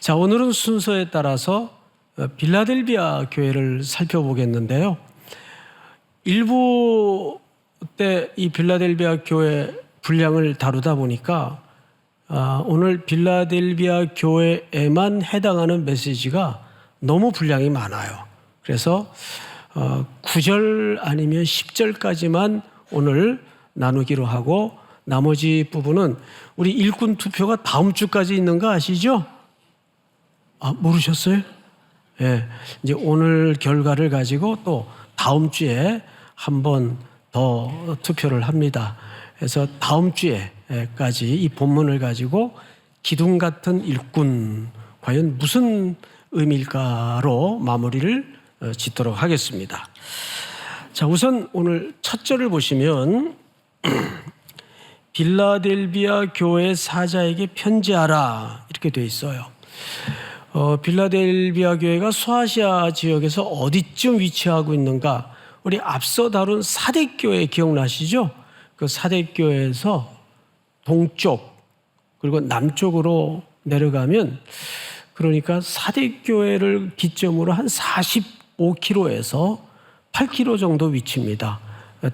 자, 오늘은 순서에 따라서 빌라델비아 교회를 살펴보겠는데요. 일부 때 이 빌라델비아 교회 분량을 다루다 보니까 오늘 빌라델비아 교회에만 해당하는 메시지가 너무 분량이 많아요. 그래서 9절 아니면 10절까지만 오늘 나누기로 하고 나머지 부분은 우리 일꾼 투표가 다음 주까지 있는 거 아시죠? 모르셨어요? 예. 이제 오늘 결과를 가지고 또 다음 주에 한 번 더 투표를 합니다. 그래서 다음 주에까지 이 본문을 가지고 기둥 같은 일꾼 과연 무슨 의미일까로 마무리를 짓도록 하겠습니다. 자, 우선 오늘 첫 절을 보시면 빌라델비아 교회 사자에게 편지하라 이렇게 되어 있어요. 빌라델비아 교회가 소아시아 지역에서 어디쯤 위치하고 있는가? 우리 앞서 다룬 사대교회 기억나시죠? 그 사대교회에서 동쪽 그리고 남쪽으로 내려가면 그러니까 사대교회를 기점으로 한 45km에서 8km 정도 위치입니다.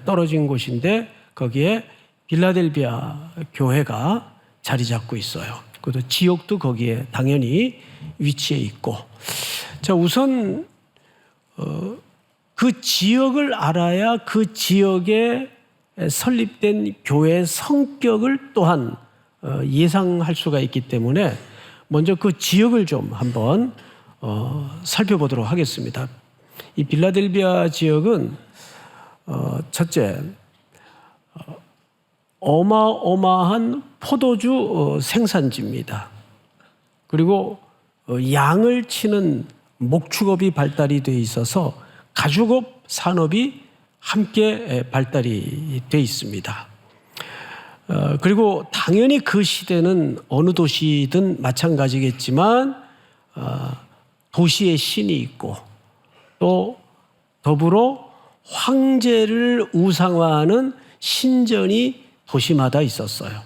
떨어진 곳인데 거기에 빌라델비아 교회가 자리 잡고 있어요. 그리고 지역도 거기에 당연히 위치해 있고. 자, 우선 그 지역을 알아야 그 지역에 설립된 교회의 성격을 또한 예상할 수가 있기 때문에 먼저 그 지역을 좀 한번 살펴보도록 하겠습니다. 이 빌라델비아 지역은 첫째, 어마어마한 포도주 생산지입니다. 그리고 양을 치는 목축업이 발달이 되어 있어서 가죽업 산업이 함께 발달이 되어 있습니다. 그리고 당연히 그 시대는 어느 도시든 마찬가지겠지만 도시의 신이 있고 또 더불어 황제를 우상화하는 신전이 도시마다 있었어요.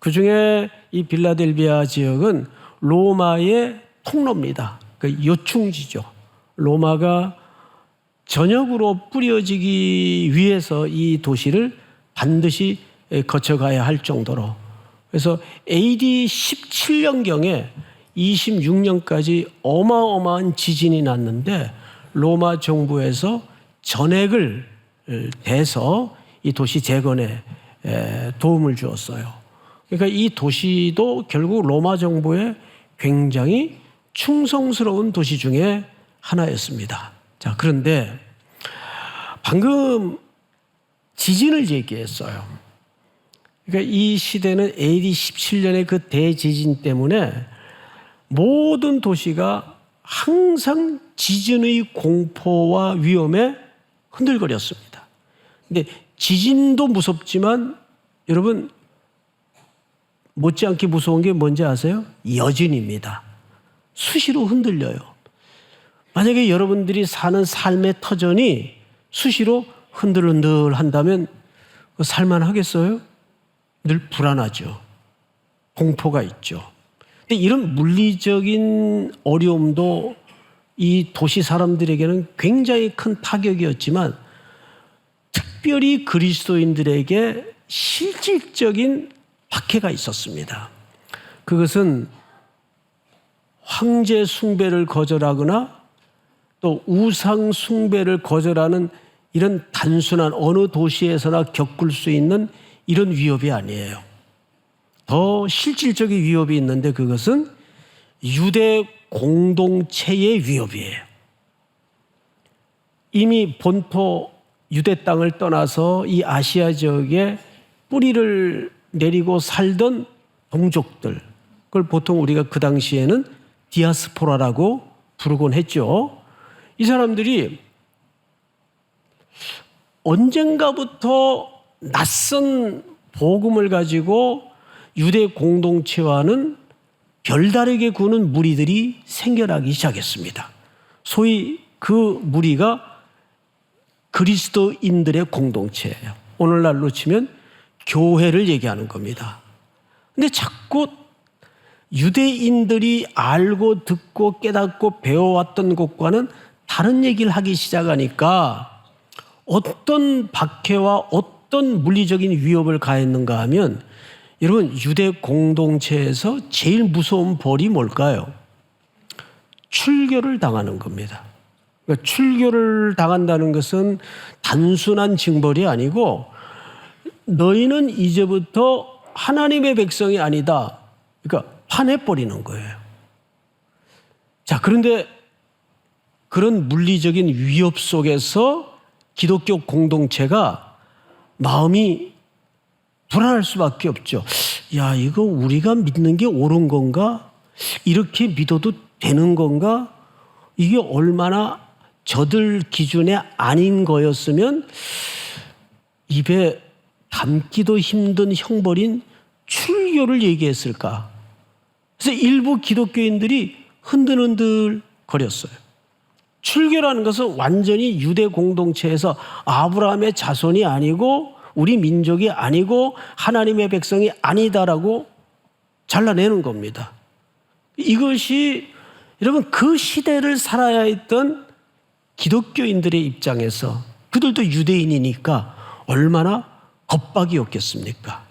그중에 이 빌라델비아 지역은 로마의 통로입니다. 그 요충지죠. 로마가 전역으로 뿌려지기 위해서 이 도시를 반드시 거쳐가야 할 정도로. 그래서 AD 17년경에 26년까지 어마어마한 지진이 났는데 로마 정부에서 전액을 대서 이 도시 재건에 도움을 주었어요. 그러니까 이 도시도 결국 로마 정부에 굉장히 충성스러운 도시 중에 하나였습니다. 자, 그런데 방금 지진을 얘기했어요. 그러니까 이 시대는 AD 17년의 그 대지진 때문에 모든 도시가 항상 지진의 공포와 위험에 흔들거렸습니다. 근데 지진도 무섭지만 여러분 못지않게 무서운 게 뭔지 아세요? 여진입니다. 수시로 흔들려요. 만약에 여러분들이 사는 삶의 터전이 수시로 흔들흔들 한다면 살만하겠어요? 늘 불안하죠. 공포가 있죠. 근데 이런 물리적인 어려움도 이 도시 사람들에게는 굉장히 큰 타격이었지만 특별히 그리스도인들에게 실질적인 박해가 있었습니다. 그것은 황제 숭배를 거절하거나 또 우상 숭배를 거절하는 이런 단순한 어느 도시에서나 겪을 수 있는 이런 위협이 아니에요. 더 실질적인 위협이 있는데 그것은 유대 공동체의 위협이에요. 이미 본토 유대 땅을 떠나서 이 아시아 지역에 뿌리를 내리고 살던 동족들, 그걸 보통 우리가 그 당시에는 디아스포라라고 부르곤 했죠. 이 사람들이 언젠가부터 낯선 복음을 가지고 유대 공동체와는 별다르게 구는 무리들이 생겨나기 시작했습니다. 소위 그 무리가 그리스도인들의 공동체예요. 오늘날로 치면 교회를 얘기하는 겁니다. 근데 자꾸 유대인들이 알고 듣고 깨닫고 배워왔던 것과는 다른 얘기를 하기 시작하니까 어떤 박해와 어떤 물리적인 위협을 가했는가 하면, 여러분, 유대 공동체에서 제일 무서운 벌이 뭘까요? 출교를 당하는 겁니다. 그러니까 출교를 당한다는 것은 단순한 징벌이 아니고, 너희는 이제부터 하나님의 백성이 아니다, 그러니까 파내버리는 거예요. 자, 그런데 그런 물리적인 위협 속에서 기독교 공동체가 마음이 불안할 수밖에 없죠. 야, 이거 우리가 믿는 게 옳은 건가? 이렇게 믿어도 되는 건가? 이게 얼마나 저들 기준에 아닌 거였으면 입에 담기도 힘든 형벌인 출교를 얘기했을까? 그래서 일부 기독교인들이 흔들흔들 거렸어요. 출교라는 것은 완전히 유대 공동체에서 아브라함의 자손이 아니고 우리 민족이 아니고 하나님의 백성이 아니다라고 잘라내는 겁니다. 이것이 여러분 그 시대를 살아야 했던 기독교인들의 입장에서, 그들도 유대인이니까 얼마나 겁박이었겠습니까?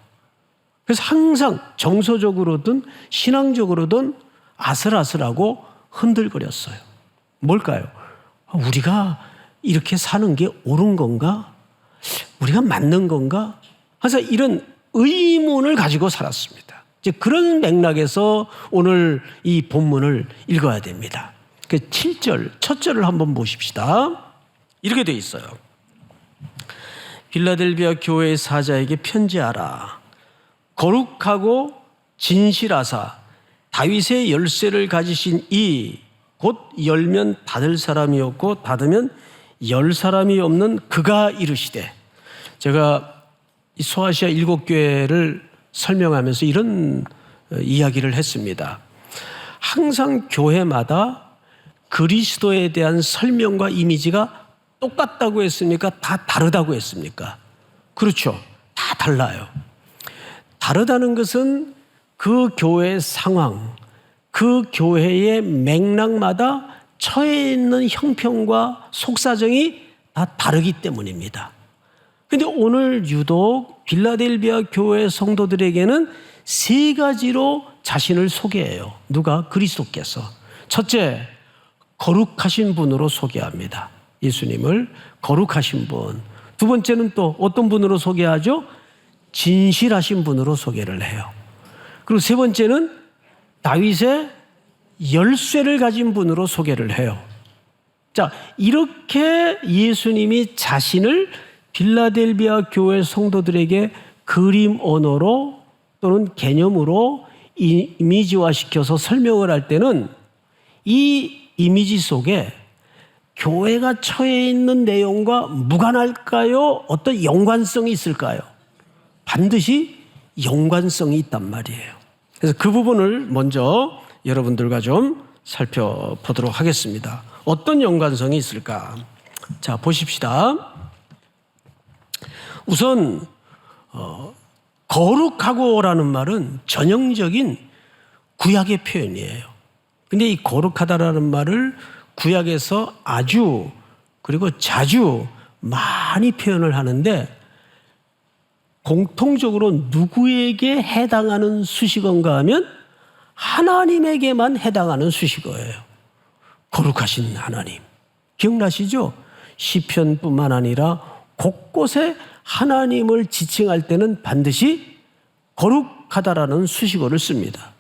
그래서 항상 정서적으로든 신앙적으로든 아슬아슬하고 흔들거렸어요. 뭘까요? 우리가 이렇게 사는 게 옳은 건가? 우리가 맞는 건가? 항상 이런 의문을 가지고 살았습니다. 이제 그런 맥락에서 오늘 이 본문을 읽어야 됩니다. 그 7절, 첫 절을 한번 보십시다. 이렇게 돼 있어요. 빌라델비아 교회의 사자에게 편지하라. 거룩하고 진실하사 다윗의 열쇠를 가지신 이 곧 열면 닫을 사람이었고 닫으면 열 사람이 없는 그가 이르시되, 제가 이 소아시아 7교회를 설명하면서 이런 이야기를 했습니다. 항상 교회마다 그리스도에 대한 설명과 이미지가 똑같다고 했습니까? 다 다르다고 했습니까? 그렇죠. 다 달라요. 다르다는 것은 그 교회의 상황, 그 교회의 맥락마다 처해 있는 형편과 속사정이 다 다르기 때문입니다. 그런데 오늘 유독 빌라델비아 교회 성도들에게는 세 가지로 자신을 소개해요. 누가? 그리스도께서. 첫째, 거룩하신 분으로 소개합니다. 예수님을 거룩하신 분. 두 번째는 또 어떤 분으로 소개하죠? 진실하신 분으로 소개를 해요. 그리고 세 번째는 다윗의 열쇠를 가진 분으로 소개를 해요. 자, 이렇게 예수님이 자신을 빌라델비아 교회 성도들에게 그림 언어로 또는 개념으로 이미지화시켜서 설명을 할 때는 이 이미지 속에 교회가 처해 있는 내용과 무관할까요? 어떤 연관성이 있을까요? 반드시 연관성이 있단 말이에요. 그래서 그 부분을 먼저 여러분들과 좀 살펴보도록 하겠습니다. 어떤 연관성이 있을까? 자, 보십시다. 우선 거룩하고라는 말은 전형적인 구약의 표현이에요. 근데 이 거룩하다라는 말을 구약에서 아주 그리고 자주 많이 표현을 하는데, 공통적으로 누구에게 해당하는 수식어인가 하면 하나님에게만 해당하는 수식어예요. 거룩하신 하나님. 기억나시죠? 시편뿐만 아니라 곳곳에 하나님을 지칭할 때는 반드시 거룩하다라는 수식어를 씁니다.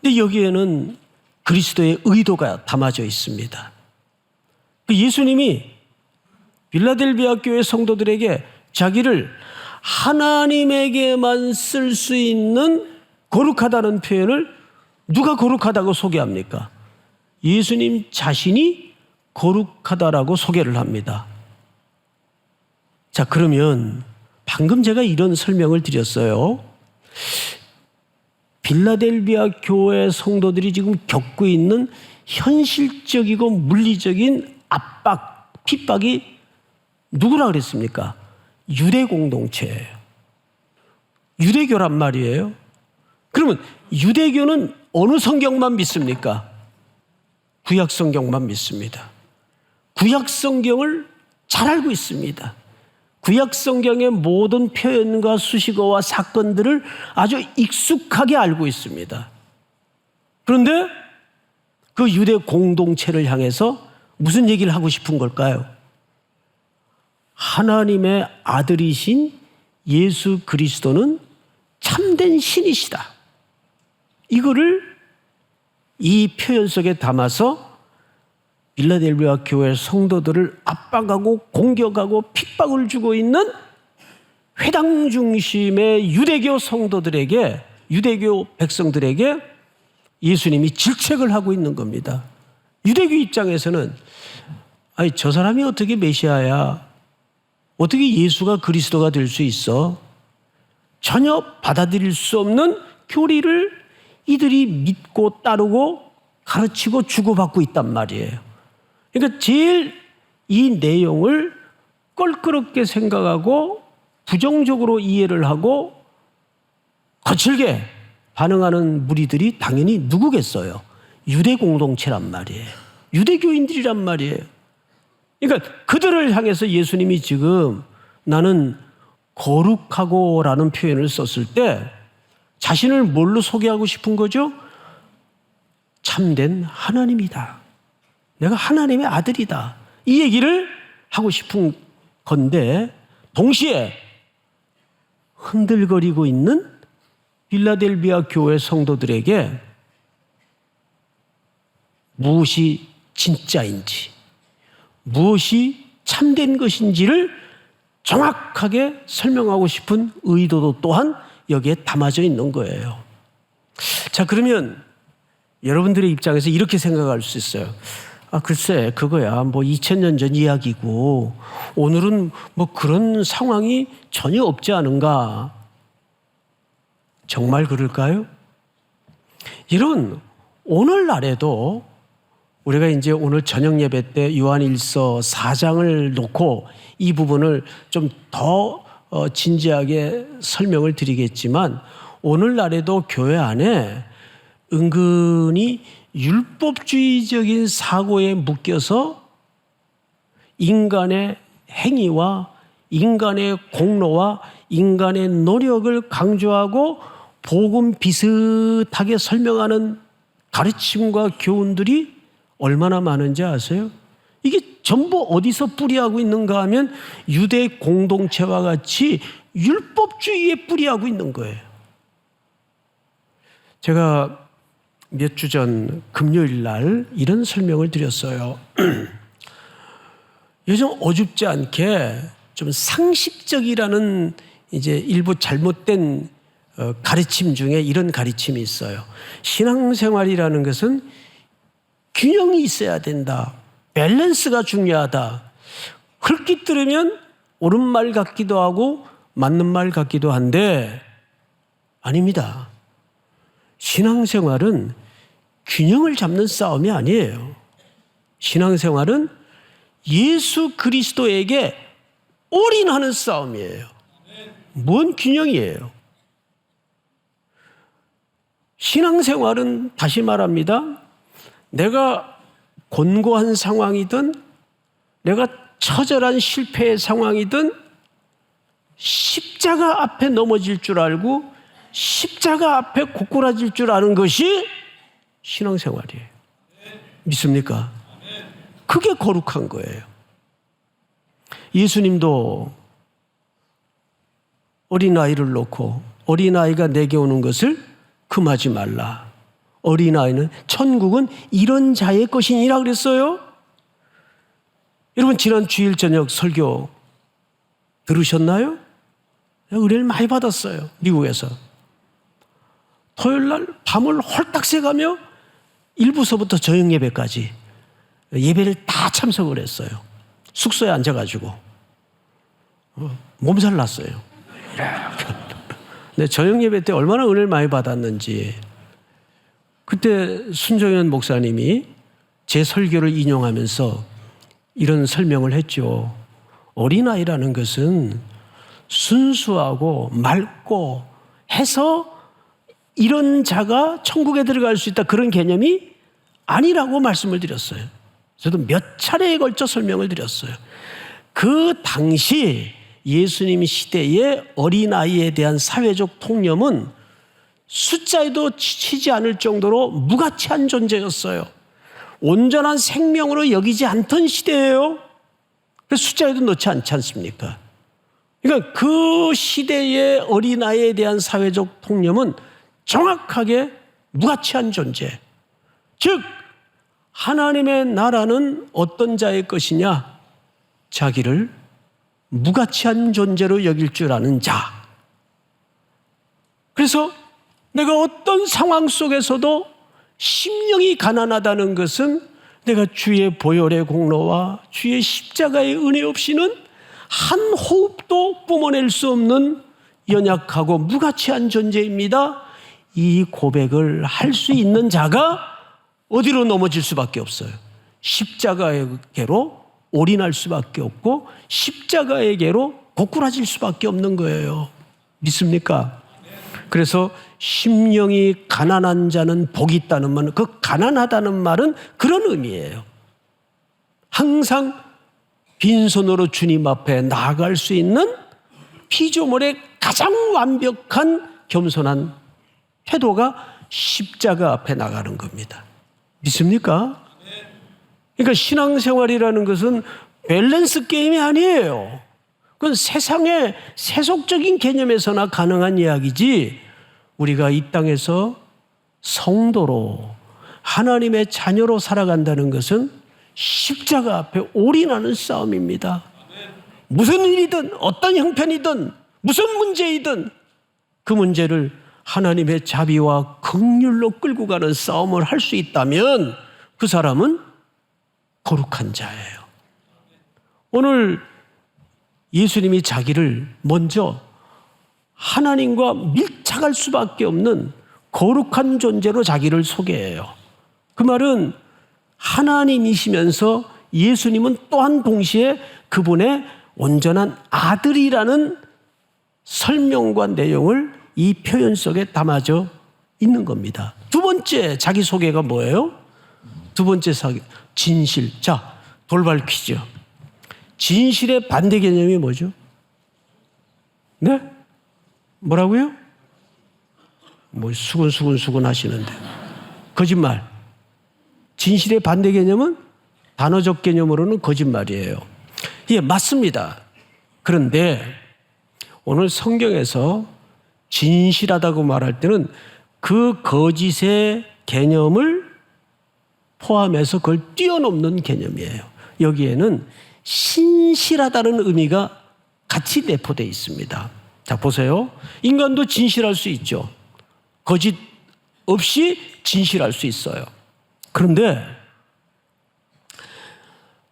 근데 여기에는 그리스도의 의도가 담아져 있습니다. 예수님이 빌라델비아 교회 성도들에게 자기를 하나님에게만 쓸 수 있는 거룩하다는 표현을 누가 거룩하다고 소개합니까? 예수님 자신이 거룩하다라고 소개를 합니다. 자, 그러면 방금 제가 이런 설명을 드렸어요. 빌라델비아 교회 성도들이 지금 겪고 있는 현실적이고 물리적인 압박, 핍박이 누구라 그랬습니까? 유대 공동체예요. 유대교란 말이에요. 그러면 유대교는 어느 성경만 믿습니까? 구약 성경만 믿습니다. 구약 성경을 잘 알고 있습니다. 구약 성경의 모든 표현과 수식어와 사건들을 아주 익숙하게 알고 있습니다. 그런데 그 유대 공동체를 향해서 무슨 얘기를 하고 싶은 걸까요? 하나님의 아들이신 예수 그리스도는 참된 신이시다. 이거를 이 표현 속에 담아서 빌라델비아 교회 성도들을 압박하고 공격하고 핍박을 주고 있는 회당 중심의 유대교 성도들에게, 유대교 백성들에게 예수님이 질책을 하고 있는 겁니다. 유대교 입장에서는 아니, 저 사람이 어떻게 메시아야? 어떻게 예수가 그리스도가 될 수 있어? 전혀 받아들일 수 없는 교리를 이들이 믿고 따르고 가르치고 주고받고 있단 말이에요. 그러니까 제일 이 내용을 껄끄럽게 생각하고 부정적으로 이해를 하고 거칠게 반응하는 무리들이 당연히 누구겠어요? 유대 공동체란 말이에요. 유대교인들이란 말이에요. 그러니까 그들을 향해서 예수님이 지금 나는 거룩하고 라는 표현을 썼을 때 자신을 뭘로 소개하고 싶은 거죠? 참된 하나님이다. 내가 하나님의 아들이다. 이 얘기를 하고 싶은 건데 동시에 흔들거리고 있는 빌라델비아 교회 성도들에게 무엇이 진짜인지, 무엇이 참된 것인지를 정확하게 설명하고 싶은 의도도 또한 여기에 담아져 있는 거예요. 자, 그러면 여러분들의 입장에서 이렇게 생각할 수 있어요. 아, 글쎄, 그거야. 뭐 2000년 전 이야기고 오늘은 뭐 그런 상황이 전혀 없지 않은가? 정말 그럴까요? 이런 오늘날에도 우리가 이제 오늘 저녁 예배 때 요한일서 4장을 놓고 이 부분을 좀 더 진지하게 설명을 드리겠지만 오늘날에도 교회 안에 은근히 율법주의적인 사고에 묶여서 인간의 행위와 인간의 공로와 인간의 노력을 강조하고 복음 비슷하게 설명하는 가르침과 교훈들이 얼마나 많은지 아세요? 이게 전부 어디서 뿌리하고 있는가 하면 유대 공동체와 같이 율법주의에 뿌리하고 있는 거예요. 제가 몇 주 전 금요일 날 이런 설명을 드렸어요. 요즘 어줍지 않게 좀 상식적이라는 이제 일부 잘못된 가르침 중에 이런 가르침이 있어요. 신앙생활이라는 것은 균형이 있어야 된다. 밸런스가 중요하다. 흘낏 들으면 옳은 말 같기도 하고 맞는 말 같기도 한데 아닙니다. 신앙생활은 균형을 잡는 싸움이 아니에요. 신앙생활은 예수 그리스도에게 올인하는 싸움이에요. 뭔 균형이에요? 신앙생활은 다시 말합니다. 내가 곤고한 상황이든 내가 처절한 실패의 상황이든 십자가 앞에 넘어질 줄 알고 십자가 앞에 고꾸라질 줄 아는 것이 신앙생활이에요. 믿습니까? 그게 거룩한 거예요. 예수님도 어린아이를 놓고 어린아이가 내게 오는 것을 금하지 말라. 어린아이는 천국은 이런 자의 것이니라 그랬어요. 여러분 지난 주일 저녁 설교 들으셨나요? 은혜를 많이 받았어요. 미국에서. 토요일 날 밤을 홀딱 새가며 1부서부터 저녁 예배까지 예배를 다 참석을 했어요. 숙소에 앉아가지고 몸살 났어요. 근데 저녁 예배 때 얼마나 은혜를 많이 받았는지. 그때 순정현 목사님이 제 설교를 인용하면서 이런 설명을 했죠. 어린아이라는 것은 순수하고 맑고 해서 이런 자가 천국에 들어갈 수 있다, 그런 개념이 아니라고 말씀을 드렸어요. 저도 몇 차례에 걸쳐 설명을 드렸어요. 그 당시 예수님 시대의 어린아이에 대한 사회적 통념은 숫자에도 치지 않을 정도로 무가치한 존재였어요. 온전한 생명으로 여기지 않던 시대예요. 그래서 숫자에도 넣지 않지 않습니까? 그러니까 그 시대의 어린아이에 대한 사회적 통념은 정확하게 무가치한 존재. 즉 하나님의 나라는 어떤 자의 것이냐? 자기를 무가치한 존재로 여길 줄 아는 자. 그래서 내가 어떤 상황 속에서도 심령이 가난하다는 것은 내가 주의 보혈의 공로와 주의 십자가의 은혜 없이는 한 호흡도 뿜어낼 수 없는 연약하고 무가치한 존재입니다. 이 고백을 할 수 있는 자가 어디로 넘어질 수밖에 없어요? 십자가에게로 올인할 수밖에 없고 십자가에게로 고꾸라질 수밖에 없는 거예요. 믿습니까? 그래서 심령이 가난한 자는 복이 있다는 말은, 그 가난하다는 말은 그런 의미예요. 항상 빈손으로 주님 앞에 나아갈 수 있는 피조물의 가장 완벽한 겸손한 태도가 십자가 앞에 나가는 겁니다. 믿습니까? 그러니까 신앙생활이라는 것은 밸런스 게임이 아니에요. 그건 세상의 세속적인 개념에서나 가능한 이야기지, 우리가 이 땅에서 성도로 하나님의 자녀로 살아간다는 것은 십자가 앞에 올인하는 싸움입니다. 무슨 일이든 어떤 형편이든 무슨 문제이든 그 문제를 하나님의 자비와 긍휼로 끌고 가는 싸움을 할 수 있다면 그 사람은 거룩한 자예요. 오늘 예수님이 자기를 먼저 하나님과 밀착할 수밖에 없는 거룩한 존재로 자기를 소개해요. 그 말은 하나님이시면서 예수님은 또한 동시에 그분의 온전한 아들이라는 설명과 내용을 이 표현 속에 담아져 있는 겁니다. 두 번째 자기소개가 뭐예요? 두 번째 진실. 자, 돌발 퀴즈. 진실의 반대 개념이 뭐죠? 네? 뭐라고요? 뭐 수근수근 하시는데. 거짓말. 진실의 반대 개념은 단어적 개념으로는 거짓말이에요. 예, 맞습니다. 그런데 오늘 성경에서 진실하다고 말할 때는 그 거짓의 개념을 포함해서 그걸 뛰어넘는 개념이에요. 여기에는 신실하다는 의미가 같이 내포되어 있습니다. 자, 보세요. 인간도 진실할 수 있죠. 거짓 없이 진실할 수 있어요. 그런데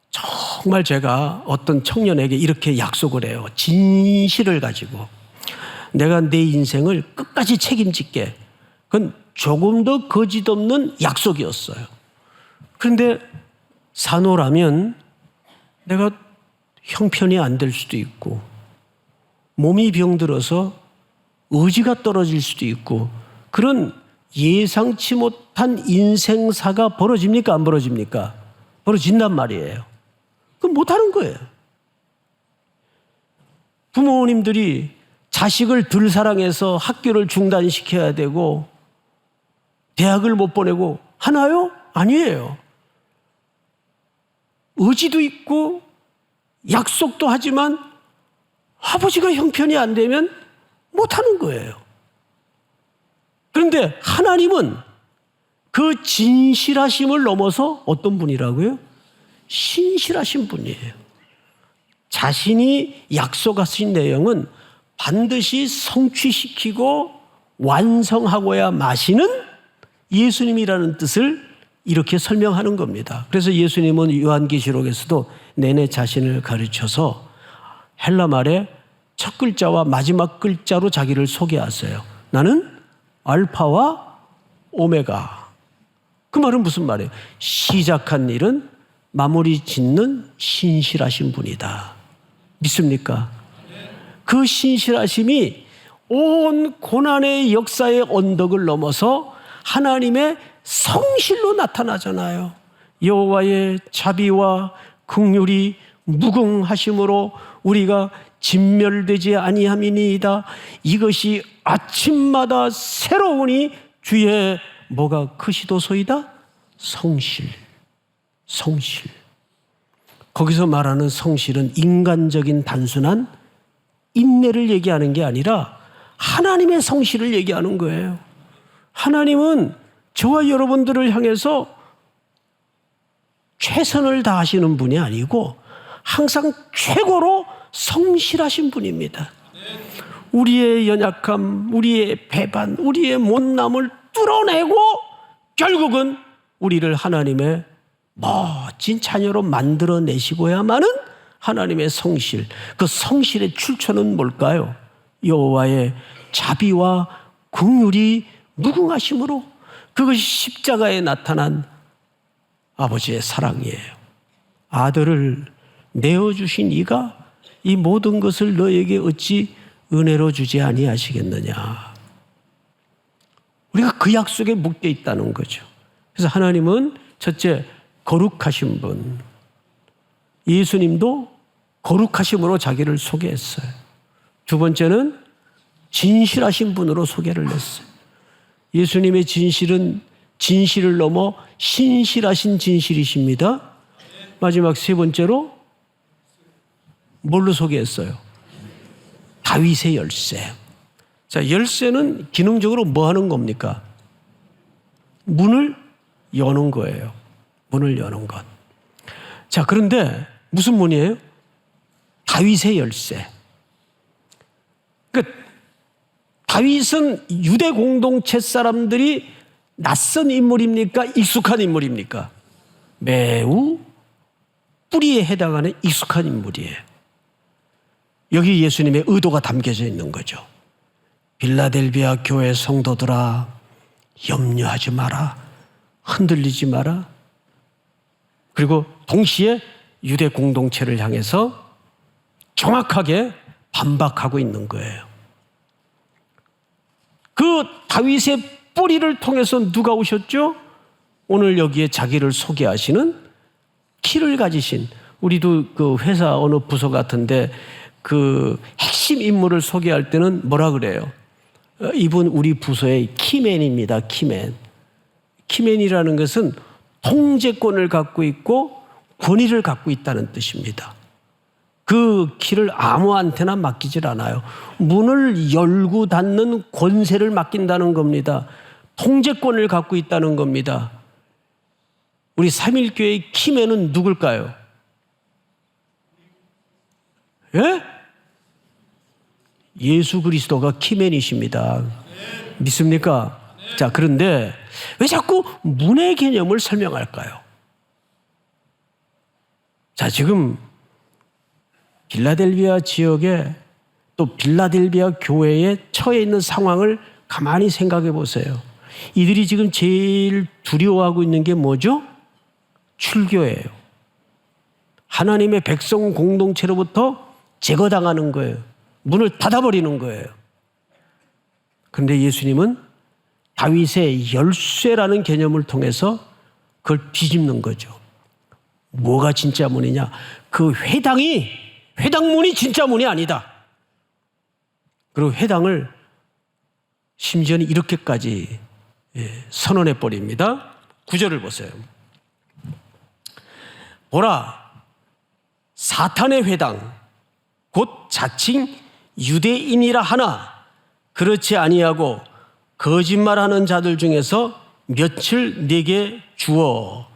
정말 제가 어떤 청년에게 이렇게 약속을 해요. 진실을 가지고 내가 내 인생을 끝까지 책임질게. 그건 조금 더 거짓 없는 약속이었어요. 그런데 산호라면 내가 형편이 안 될 수도 있고 몸이 병들어서 의지가 떨어질 수도 있고 그런 예상치 못한 인생사가 벌어집니까? 안 벌어집니까? 벌어진단 말이에요. 그럼 못하는 거예요. 부모님들이 자식을 덜 사랑해서 학교를 중단시켜야 되고 대학을 못 보내고 하나요? 아니에요. 의지도 있고 약속도 하지만 아버지가 형편이 안 되면 못하는 거예요. 그런데 하나님은 그 진실하심을 넘어서 어떤 분이라고요? 신실하신 분이에요. 자신이 약속하신 내용은 반드시 성취시키고 완성하고야 마시는 예수님이라는 뜻을 이렇게 설명하는 겁니다. 그래서 예수님은 요한계시록에서도 내내 자신을 가르쳐서 헬라 말의 첫 글자와 마지막 글자로 자기를 소개하세요. 나는 알파와 오메가. 그 말은 무슨 말이에요? 시작한 일은 마무리 짓는 신실하신 분이다. 믿습니까? 그 신실하심이 온 고난의 역사의 언덕을 넘어서 하나님의 성실로 나타나잖아요. 여호와의 자비와 긍휼이 무궁하심으로 우리가 진멸되지 아니함이니이다. 이것이 아침마다 새로우니 주의 뭐가 크시도소이다? 성실. 거기서 말하는 성실은 인간적인 단순한 인내를 얘기하는 게 아니라 하나님의 성실을 얘기하는 거예요. 하나님은 저와 여러분들을 향해서 최선을 다하시는 분이 아니고 항상 최고로 성실하신 분입니다. 우리의 연약함, 우리의 배반, 우리의 못남을 뚫어내고 결국은 우리를 하나님의 멋진 자녀로 만들어내시고야만은 하나님의 성실, 그 성실의 출처는 뭘까요? 여호와의 자비와 긍휼이 무궁하심으로 그것이 십자가에 나타난 아버지의 사랑이에요. 아들을 내어주신 이가 이 모든 것을 너에게 어찌 은혜로 주지 아니하시겠느냐. 우리가 그 약속에 묶여 있다는 거죠. 그래서 하나님은 첫째, 거룩하신 분. 예수님도 거룩하심으로 자기를 소개했어요. 두 번째는 진실하신 분으로 소개를 했어요. 예수님의 진실은 진실을 넘어 신실하신 진실이십니다. 마지막 세 번째로 뭘로 소개했어요? 다윗의 열쇠. 자, 열쇠는 기능적으로 뭐 하는 겁니까? 문을 여는 거예요. 문을 여는 것. 자, 그런데 무슨 문이에요? 다윗의 열쇠. 그러니까 다윗은 유대 공동체 사람들이 낯선 인물입니까? 익숙한 인물입니까? 매우 뿌리에 해당하는 익숙한 인물이에요. 여기 예수님의 의도가 담겨져 있는 거죠. 빌라델비아 교회 성도들아, 염려하지 마라. 흔들리지 마라. 그리고 동시에 유대 공동체를 향해서 정확하게 반박하고 있는 거예요. 그 다윗의 뿌리를 통해서 누가 오셨죠? 오늘 여기에 자기를 소개하시는 키를 가지신, 우리도 그 회사 어느 부서 같은데 그 핵심 인물을 소개할 때는 뭐라 그래요? 이분 우리 부서의 키맨입니다. 키맨. 키맨이라는 것은 통제권을 갖고 있고 권위를 갖고 있다는 뜻입니다. 그 키를 아무한테나 맡기질 않아요. 문을 열고 닫는 권세를 맡긴다는 겁니다. 통제권을 갖고 있다는 겁니다. 우리 삼일교회의 키맨은 누굴까요? 예? 예수 그리스도가 키맨이십니다. 믿습니까? 자, 그런데 왜 자꾸 문의 개념을 설명할까요? 자, 지금 빌라델비아 지역에 또 빌라델비아 교회에 처해 있는 상황을 가만히 생각해 보세요. 이들이 지금 제일 두려워하고 있는 게 뭐죠? 출교예요. 하나님의 백성 공동체로부터 제거당하는 거예요. 문을 닫아버리는 거예요. 그런데 예수님은 다윗의 열쇠라는 개념을 통해서 그걸 뒤집는 거죠. 뭐가 진짜 문이냐? 그 회당문이 진짜 문이 아니다. 그리고 회당을 심지어는 이렇게까지 선언해 버립니다. 9절을 보세요. 보라, 사탄의 회당 곧 자칭 유대인이라 하나 그렇지 아니하고 거짓말하는 자들 중에서 며칠 내게 주어.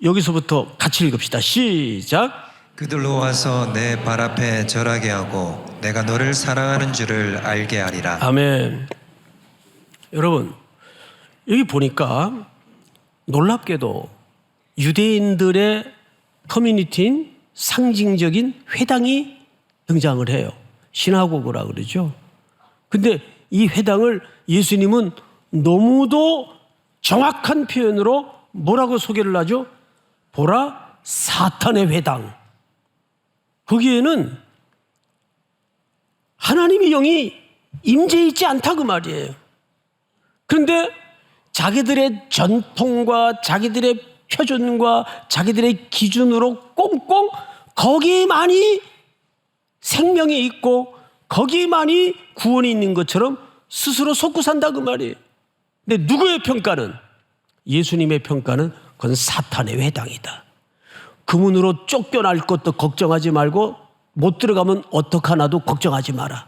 여기서부터 같이 읽읍시다. 시작. 그들로 와서 내 발 앞에 절하게 하고 내가 너를 사랑하는 줄을 알게 하리라. 아멘. 여러분, 여기 보니까 놀랍게도 유대인들의 커뮤니티인 상징적인 회당이 등장을 해요. 시나고그라 그러죠. 근데 이 회당을 예수님은 너무도 정확한 표현으로 뭐라고 소개를 하죠? 보라, 사탄의 회당. 거기에는 하나님의 영이 임재해 있지 않다 그 말이에요. 그런데 자기들의 전통과 자기들의 표준과 자기들의 기준으로 꽁꽁 거기만이 생명이 있고 거기만이 구원이 있는 것처럼 스스로 속고 산다 그 말이에요. 근데 누구의 평가는? 예수님의 평가는 그건 사탄의 회당이다. 그 문으로 쫓겨날 것도 걱정하지 말고 못 들어가면 어떡하나도 걱정하지 마라.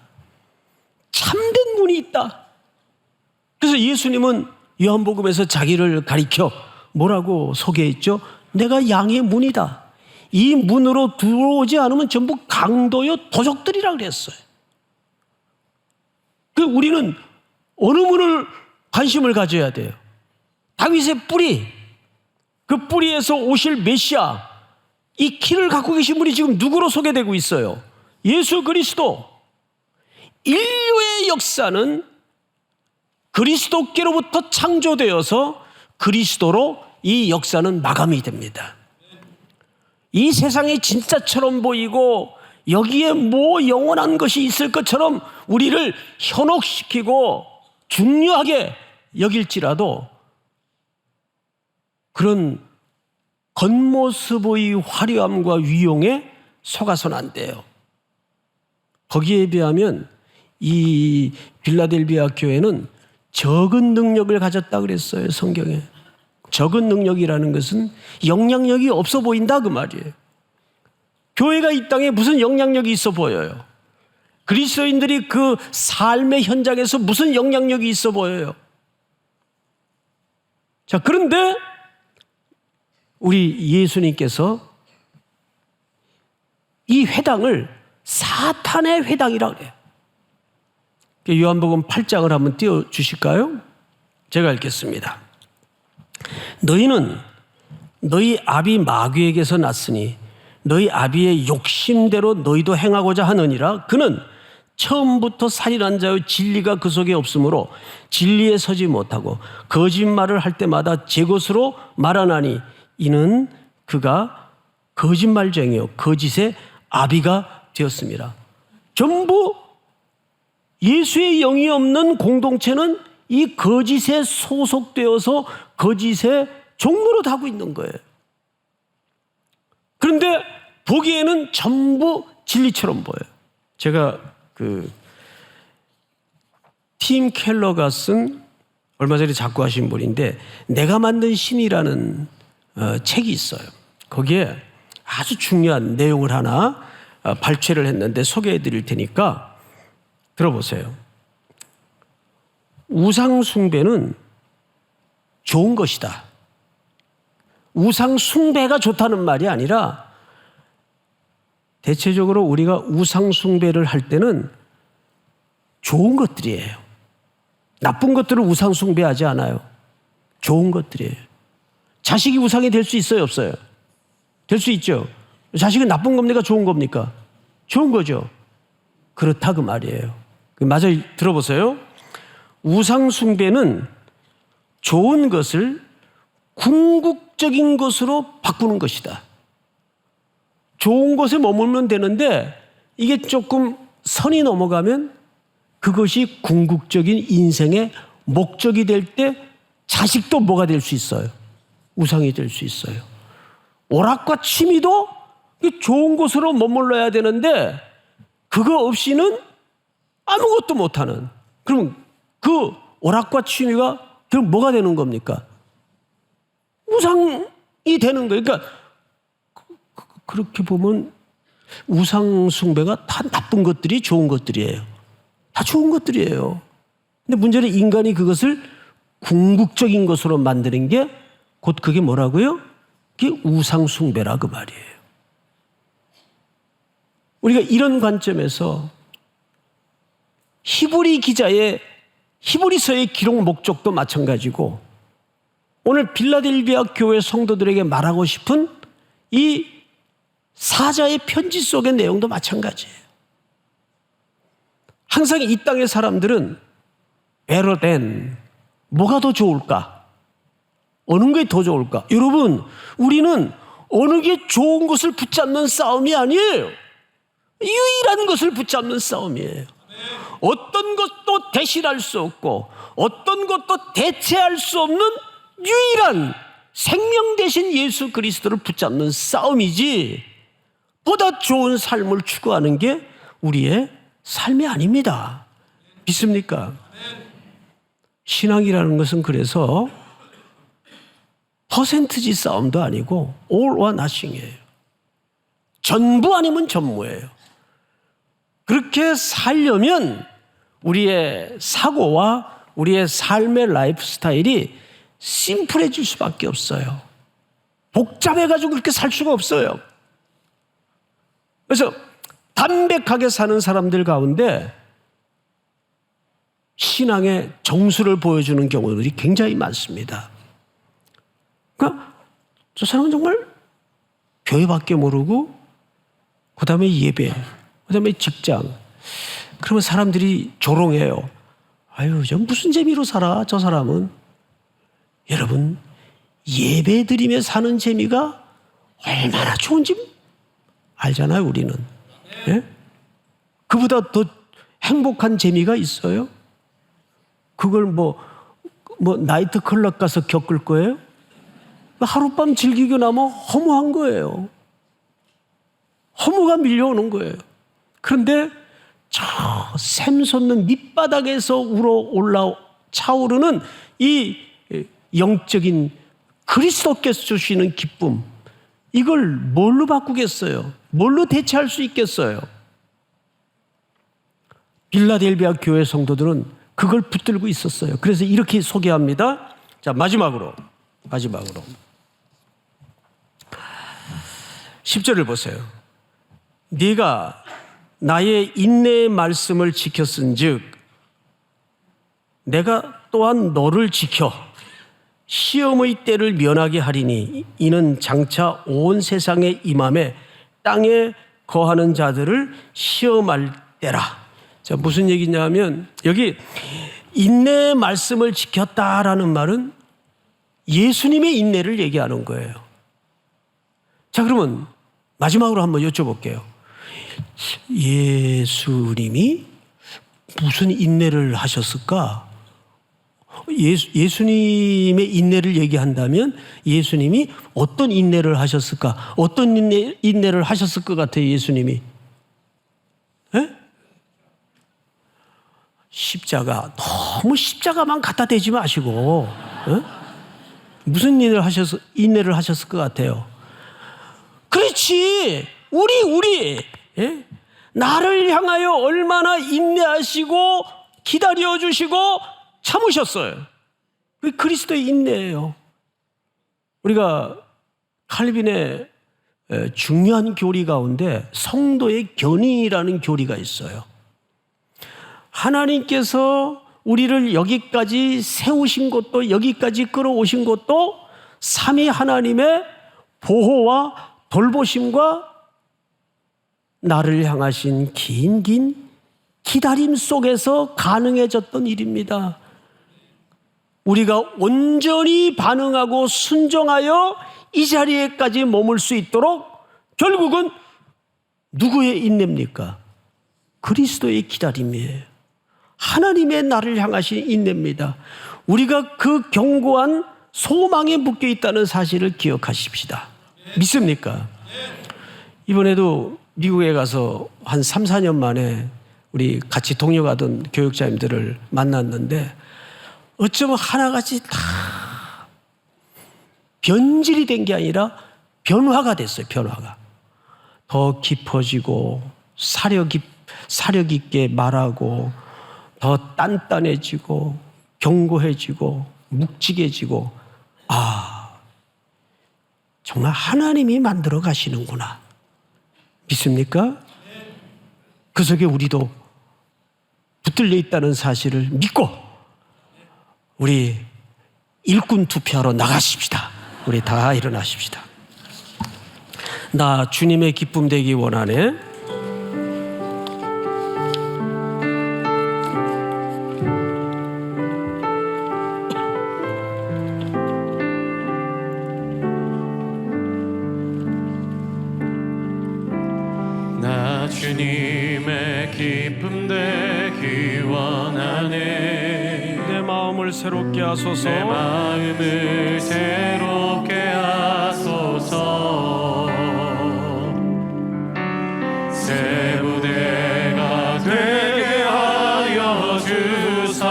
참된 문이 있다. 그래서 예수님은 요한복음에서 자기를 가리켜 뭐라고 소개했죠? 내가 양의 문이다. 이 문으로 들어오지 않으면 전부 강도요 도적들이라 그랬어요. 우리는 어느 문을 관심을 가져야 돼요? 다윗의 뿌리, 그 뿌리에서 오실 메시아, 이 키를 갖고 계신 분이 지금 누구로 소개되고 있어요? 예수 그리스도. 인류의 역사는 그리스도께로부터 창조되어서 그리스도로 이 역사는 마감이 됩니다. 이 세상이 진짜처럼 보이고 여기에 뭐 영원한 것이 있을 것처럼 우리를 현혹시키고 중요하게 여길지라도 그런 겉모습의 화려함과 위용에 속아서는 안 돼요. 거기에 비하면 이 빌라델비아 교회는 적은 능력을 가졌다 그랬어요, 성경에. 적은 능력이라는 것은 영향력이 없어 보인다 그 말이에요. 교회가 이 땅에 무슨 영향력이 있어 보여요? 그리스도인들이 그 삶의 현장에서 무슨 영향력이 있어 보여요? 자, 그런데 우리 예수님께서 이 회당을 사탄의 회당이라고 그래요. 요한복음 8장을 한번 띄워주실까요? 제가 읽겠습니다. 너희는 너희 아비 마귀에게서 났으니 너희 아비의 욕심대로 너희도 행하고자 하느니라. 그는 처음부터 살인한 자의 진리가 그 속에 없으므로 진리에 서지 못하고 거짓말을 할 때마다 제 것으로 말하나니 이는 그가 거짓말쟁이요 거짓의 아비가 되었습니다. 전부 예수의 영이 없는 공동체는 이 거짓에 소속되어서 거짓의 종로로 하고 있는 거예요. 그런데 보기에는 전부 진리처럼 보여요. 제가 팀 켈러가 쓴 얼마 전에 작고하신 분인데 내가 만든 신이라는 책이 있어요. 거기에 아주 중요한 내용을 하나 발췌를 했는데 소개해 드릴 테니까 들어보세요. 우상 숭배는 좋은 것이다. 우상 숭배가 좋다는 말이 아니라 대체적으로 우리가 우상 숭배를 할 때는 좋은 것들이에요. 나쁜 것들을 우상 숭배하지 않아요. 좋은 것들이에요. 자식이 우상이 될 수 있어요, 없어요? 될 수 있죠. 자식은 나쁜 겁니까? 좋은 겁니까? 좋은 거죠. 그렇다 그 말이에요. 맞아요. 들어보세요. 우상 숭배는 좋은 것을 궁극적인 것으로 바꾸는 것이다. 좋은 것에 머물면 되는데 이게 조금 선이 넘어가면 그것이 궁극적인 인생의 목적이 될 때 자식도 뭐가 될 수 있어요? 우상이 될 수 있어요. 오락과 취미도 좋은 곳으로 머물러야 되는데 그거 없이는 아무것도 못하는. 그럼 그 오락과 취미가 그럼 뭐가 되는 겁니까? 우상이 되는 거예요. 그러니까 그렇게 보면 우상 숭배가 다 나쁜 것들이 좋은 것들이에요. 다 좋은 것들이에요. 근데 문제는 인간이 그것을 궁극적인 것으로 만드는 게 곧 그게 뭐라고요? 그게 우상 숭배라 그 말이에요. 우리가 이런 관점에서 히브리 기자의 히브리서의 기록 목적도 마찬가지고 오늘 빌라델비아 교회 성도들에게 말하고 싶은 이 사자의 편지 속의 내용도 마찬가지예요. 항상 이 땅의 사람들은 better than 뭐가 더 좋을까? 어느 게 더 좋을까? 여러분, 우리는 어느 게 좋은 것을 붙잡는 싸움이 아니에요. 유일한 것을 붙잡는 싸움이에요. 어떤 것도 대신할 수 없고 어떤 것도 대체할 수 없는 유일한 생명 대신 예수 그리스도를 붙잡는 싸움이지, 보다 좋은 삶을 추구하는 게 우리의 삶이 아닙니다. 믿습니까? 신앙이라는 것은 그래서 퍼센트지 싸움도 아니고 all or nothing이에요. 전부 아니면 전무예요. 그렇게 살려면 우리의 사고와 우리의 삶의 라이프 스타일이 심플해질 수밖에 없어요. 복잡해가지고 그렇게 살 수가 없어요. 그래서 담백하게 사는 사람들 가운데 신앙의 정수를 보여주는 경우들이 굉장히 많습니다. 그러니까 저 사람은 정말 교회밖에 모르고 그 다음에 예배, 그 다음에 직장. 그러면 사람들이 조롱해요. 아유, 저 무슨 재미로 살아, 저 사람은. 여러분, 예배 드리며 사는 재미가 얼마나 좋은지 알잖아요, 우리는. 예? 그보다 더 행복한 재미가 있어요? 그걸 뭐 나이트 클럽 가서 겪을 거예요? 하룻밤 즐기고 나면 허무한 거예요. 허무가 밀려오는 거예요. 그런데 저 샘솟는 밑바닥에서 차오르는 이 영적인 그리스도께서 주시는 기쁨, 이걸 뭘로 바꾸겠어요? 뭘로 대체할 수 있겠어요? 빌라델비아 교회 성도들은 그걸 붙들고 있었어요. 그래서 이렇게 소개합니다. 자, 마지막으로 10절을 보세요. 네가 나의 인내의 말씀을 지켰은즉 내가 또한 너를 지켜 시험의 때를 면하게 하리니 이는 장차 온 세상에 임함에 땅에 거하는 자들을 시험할 때라. 자, 무슨 얘기냐면 여기 인내의 말씀을 지켰다라는 말은 예수님의 인내를 얘기하는 거예요. 자, 그러면 마지막으로 한번 여쭤볼게요. 예수님이 무슨 인내를 하셨을까? 예수님의 인내를 얘기한다면 예수님이 어떤 인내를 하셨을까? 어떤 인내를 하셨을 것 같아요, 예수님이? 에? 십자가, 너무 십자가만 갖다 대지 마시고, 에? 무슨 인내를 하셨을 것 같아요? 그렇지, 우리, 예? 나를 향하여 얼마나 인내하시고 기다려주시고 참으셨어요. 그게 그리스도의 인내예요. 우리가 칼빈의 중요한 교리 가운데 성도의 견인이라는 교리가 있어요. 하나님께서 우리를 여기까지 세우신 것도, 여기까지 끌어오신 것도 삼위 하나님의 보호와 돌보심과 나를 향하신 긴 기다림 속에서 가능해졌던 일입니다. 우리가 온전히 반응하고 순종하여 이 자리에까지 머물 수 있도록 결국은 누구의 인내입니까? 그리스도의 기다림이에요. 하나님의 나를 향하신 인내입니다. 우리가 그 견고한 소망에 묶여 있다는 사실을 기억하십시다. 믿습니까? 이번에도 미국에 가서 한 3, 4년 만에 우리 같이 동역하던 교육자님들을 만났는데 어쩌면 하나같이 다 변질이 된 게 아니라 변화가 됐어요. 변화가. 더 깊어지고 사력 있게 말하고 더 단단해지고 견고해지고 묵직해지고, 정말 하나님이 만들어 가시는구나. 믿습니까? 그 속에 우리도 붙들려 있다는 사실을 믿고 우리 일꾼 투표하러 나가십시다. 우리 다 일어나십시다. 나 주님의 기쁨 되기 원하네. 나 주님의 기쁨 되기 원하네. 내 마음을 새롭게 하소서. 내 마음을 새롭게 하소서. 새 부대가 되게 하여 주사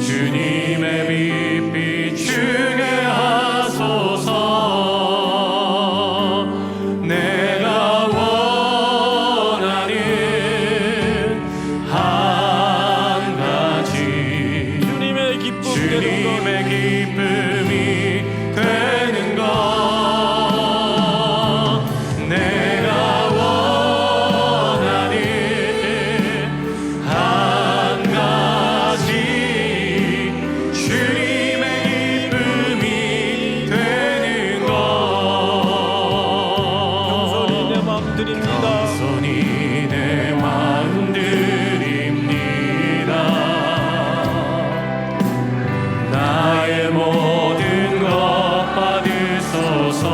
주님의 빛 비추게 하소서. 내가 원하는 한 가지 주님의 기쁨 되는 기쁨이 되는 것. 내가 원하는 한 가지 주님의 기쁨이 되는 것. 겸손히 내 마음 드립니다. 겸손히 내 마음 드립니다. 나의 모든 것 받으소서.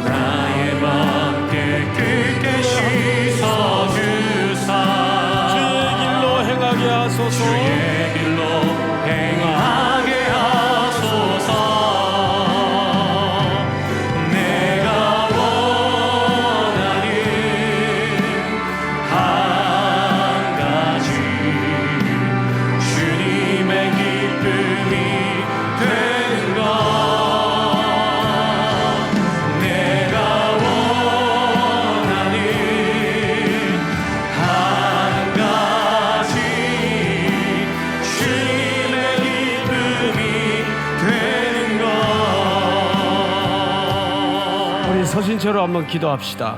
나의 맘 깨끗게 씻어주사 주의 길로 행하게 하소서. 주의 길로 행하게 하소서. 내가 원하는 한 가지 주님의 기쁨이 되는 것. 내가 원하는 한 가지 주님의 기쁨이 되는 것. 우리 서신처럼 한번 기도합시다.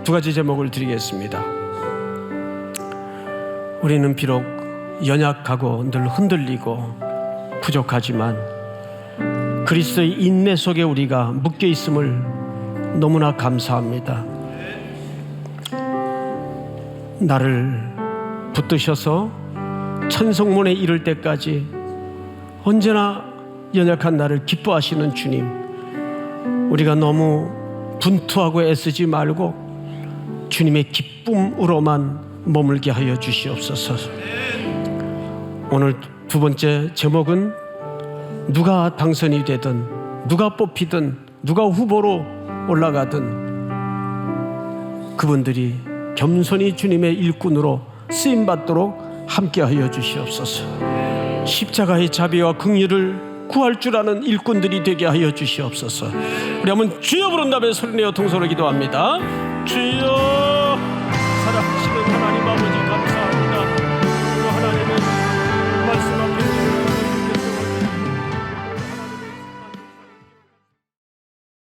두 가지 제목을 드리겠습니다. 우리는 비록 연약하고 늘 흔들리고 부족하지만 그리스도의 인내 속에 우리가 묶여 있음을 너무나 감사합니다. 나를 붙드셔서 천성문에 이를 때까지 언제나 연약한 나를 기뻐하시는 주님, 우리가 너무 분투하고 애쓰지 말고 주님의 기쁨으로만 머물게 하여 주시옵소서. 오늘 두 번째 제목은 누가 당선이 되든 누가 뽑히든 누가 후보로 올라가든 그분들이 겸손히 주님의 일꾼으로 쓰임받도록 함께하여 주시옵소서. 십자가의 자비와 긍휼을 구할 줄 아는 일꾼들이 되게 하여 주시옵소서. 우리 한번 주여 부른다며 소리내어 통성으로 기도합니다. 주여 사랑